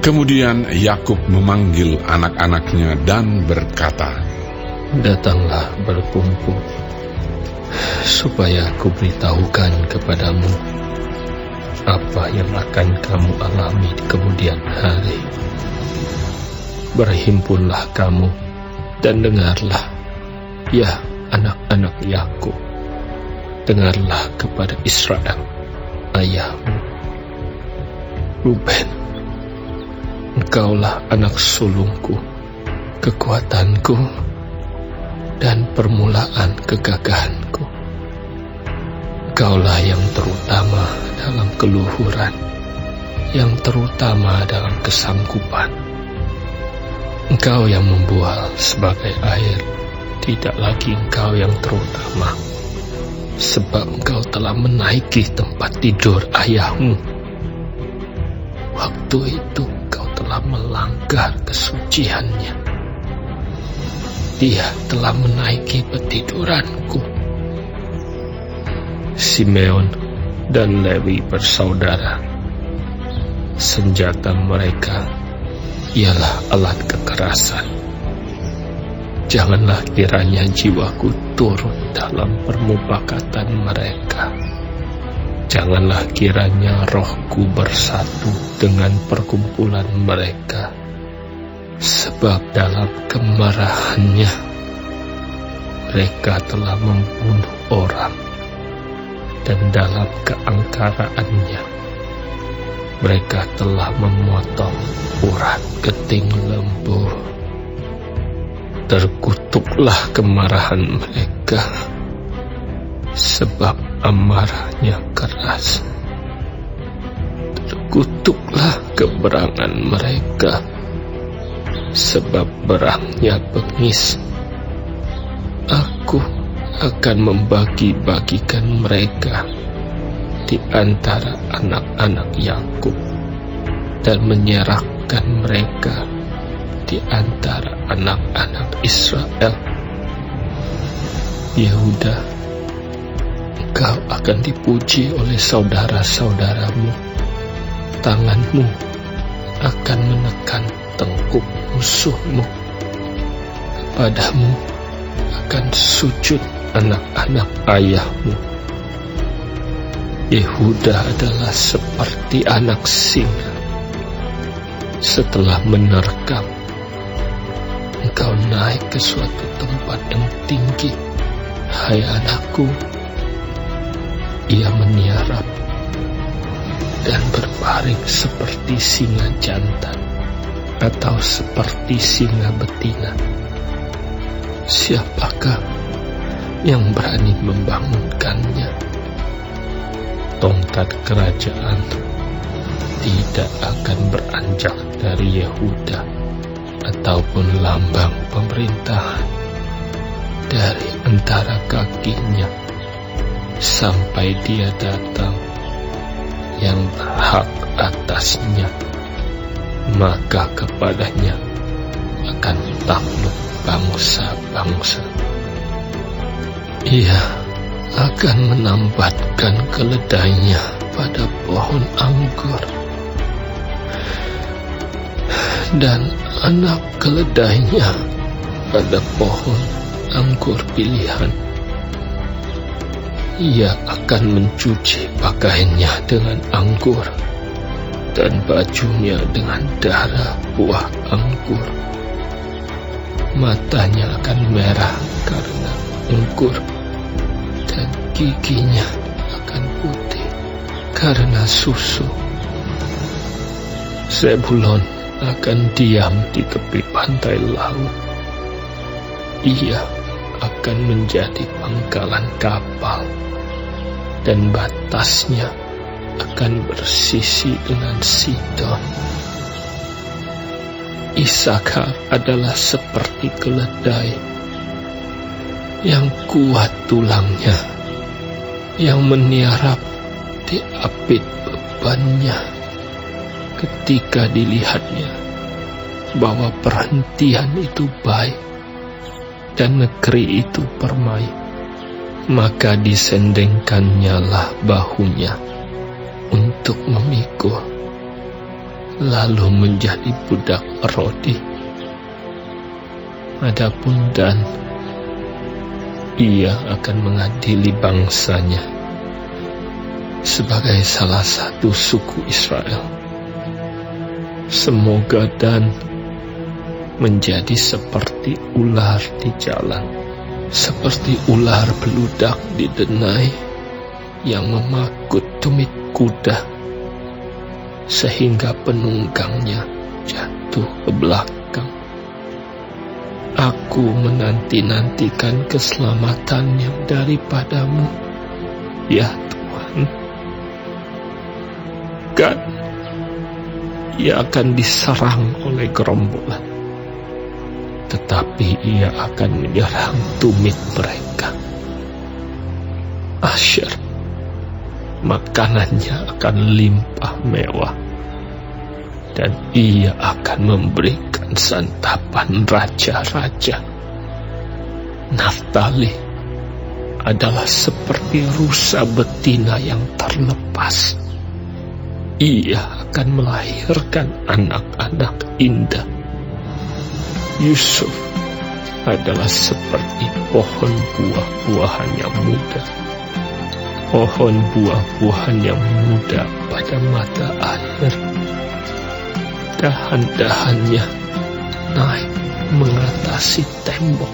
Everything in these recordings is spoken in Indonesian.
Kemudian Yakub memanggil anak-anaknya dan berkata, "Datanglah berkumpul, supaya aku beritahukan kepadamu apa yang akan kamu alami di kemudian hari. Berhimpunlah kamu dan dengarlah, ya anak-anak Yakub, dengarlah kepada Israel, ayahmu. Ruben, engkaulah anak sulungku, kekuatanku, dan permulaan kegagahanku. Engkaulah yang terutama dalam keluhuran, yang terutama dalam kesanggupan. Engkau yang membual sebagai air, tidak lagi engkau yang terutama, sebab engkau telah menaiki tempat tidur ayahmu. Waktu itu engkau telah melanggar kesuciannya. Dia telah menaiki petiduranku." Simeon dan Lewi bersaudara. Senjata mereka ialah alat kekerasan. Janganlah kiranya jiwaku turut dalam permufakatan mereka. Janganlah kiranya rohku bersatu dengan perkumpulan mereka. Sebab dalam kemarahannya mereka telah membunuh orang, dan dalam keangkaraannya mereka telah memotong urat keting lembu. Terkutuklah kemarahan mereka, sebab amarahnya keras. Terkutuklah keberangan mereka, sebab berangnya bengis. Aku akan membagi-bagikan mereka di antara anak-anak Yakub, dan menyerahkan mereka di antara anak-anak Israel. Yehuda, engkau akan dipuji oleh saudara-saudaramu. Tanganmu akan menekan tengkuk musuhmu. Kepadamu akan sujud anak-anak ayahmu. Yehuda adalah seperti anak singa. Setelah menerkam, engkau naik ke suatu tempat yang tinggi, hai anakku. Ia meniarap dan berbaring seperti singa jantan, atau seperti singa betina. Siapakah yang berani membangunkannya? Tongkat kerajaan tidak akan beranjak dari Yehuda, ataupun lambang pemerintahan dari antara kakinya, sampai dia datang yang berhak atasnya. Maka kepadanya akan takluk bangsa-bangsa. Ia akan menambatkan keledainya pada pohon anggur, dan anak keledainya pada pohon anggur pilihan. Ia akan mencuci pakaiannya dengan anggur, dan bajunya dengan darah buah anggur. Matanya akan merah karena anggur, dan giginya akan putih karena susu. Zebulon akan diam di tepi pantai laut. Ia akan menjadi pangkalan kapal, dan batasnya akan bersisi dengan Sidon. Isakar adalah seperti keledai yang kuat tulangnya, yang meniarap di apit bebannya. Ketika dilihatnya bahwa perhentian itu baik dan negeri itu permai, maka disendengkannyalah bahunya untuk memikul. lalu menjadi budak Rodi. Adapun Dan, ia akan mengadili bangsanya sebagai salah satu suku Israel. Semoga Dan menjadi seperti ular di jalan, seperti ular beludak di denai yang memakut tumit kuda, sehingga penunggangnya jatuh ke belakang. Aku menanti-nantikan keselamatan yang daripadamu, ya Tuhan. Gad, ia akan diserang oleh gerombolan, tetapi ia akan menyerang tumit mereka. Asher, makanannya akan limpah mewah, dan ia akan memberikan santapan raja-raja. Naftali adalah seperti rusa betina yang terlepas. Ia akan melahirkan anak-anak indah. Yusuf adalah seperti pohon buah-buahan yang muda, pohon buah-buahan yang muda pada mata air. Dahan-dahannya naik mengatasi tembok.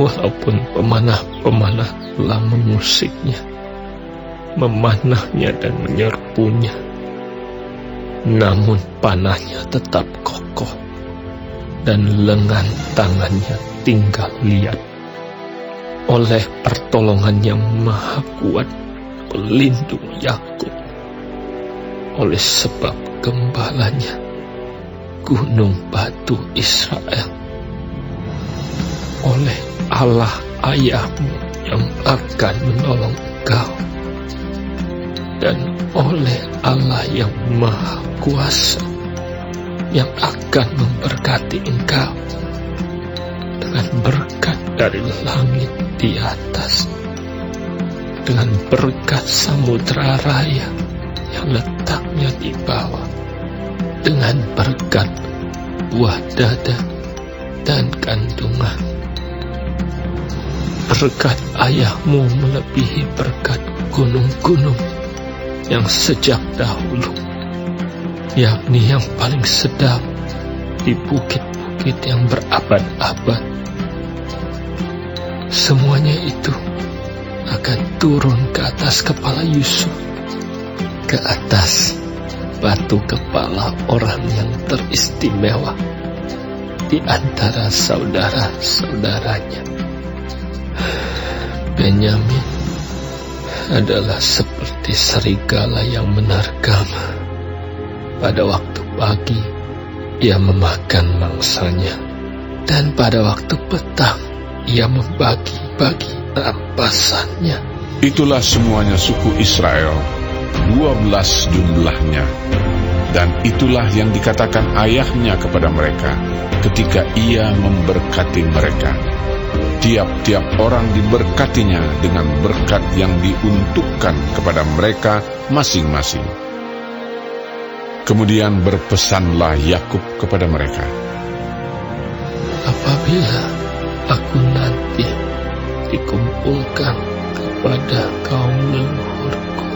Walaupun pemanah-pemanah telah mengusiknya, memanahnya dan menyerbunya, namun panahnya tetap kokoh dan lengan tangannya tinggal liat. Oleh pertolongan yang maha kuat pelindung Yakub, oleh sebab gembalanya gunung batu Israel, oleh Allah ayahmu yang akan menolong engkau, dan oleh Allah yang maha kuasa yang akan memberkati engkau dengan berkat dari langit di atas, dengan berkat samudra raya yang letaknya di bawah, dengan berkat buah dada dan kandungan. Berkat ayahmu melebihi berkat gunung-gunung yang sejak dahulu, yakni yang paling sedap di bukit-bukit yang berabad-abad. Semuanya itu akan turun ke atas kepala Yusuf, ke atas batu kepala orang yang teristimewa di antara saudara-saudaranya. Benyamin adalah seperti serigala yang menerkam. Pada waktu pagi ia memakan mangsanya, dan pada waktu petang ia membagi-bagi rampasannya. Itulah semuanya suku Israel, 12 jumlahnya. Dan itulah yang dikatakan ayahnya kepada mereka ketika ia memberkati mereka. Tiap-tiap orang diberkatinya dengan berkat yang diuntukkan kepada mereka masing-masing. Kemudian berpesanlah Yakub kepada mereka, apabila aku nanti dikumpulkan kepada kaum leluhurku,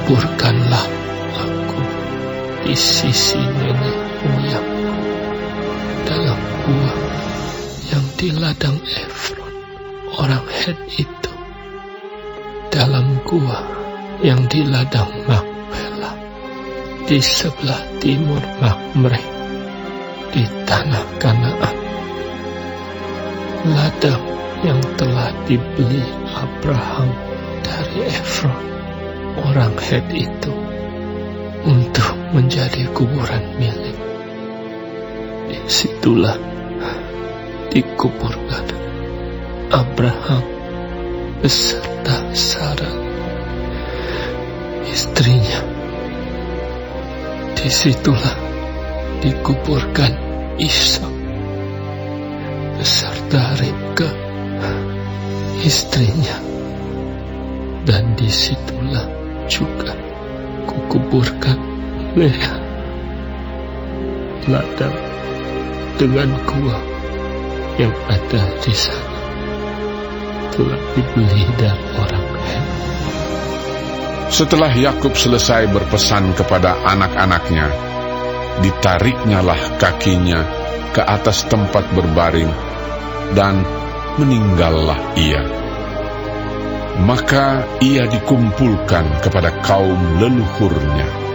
kuburkanlah aku di sisi nenek moyangku dalam gua yang di ladang Efron orang Het itu, dalam gua yang di ladang Makpela di sebelah timur Makmre di tanah Kanaan, ladang yang telah dibeli Abraham dari Efron orang Het itu untuk menjadi kuburan milik. Disitulah dikuburkan Abraham beserta Sarah istrinya. Disitulah dikuburkan Ishak beserta Ribka istrinya, dan disitulah juga kukuburkan kuburkan Lea. Ladang dengan gua yang ada di sana telah dibeli dari orang Hem. Setelah Yakub selesai berpesan kepada anak-anaknya, ditariknyalah kakinya ke atas tempat berbaring, dan meninggallah ia. Maka ia dikumpulkan kepada kaum leluhurnya.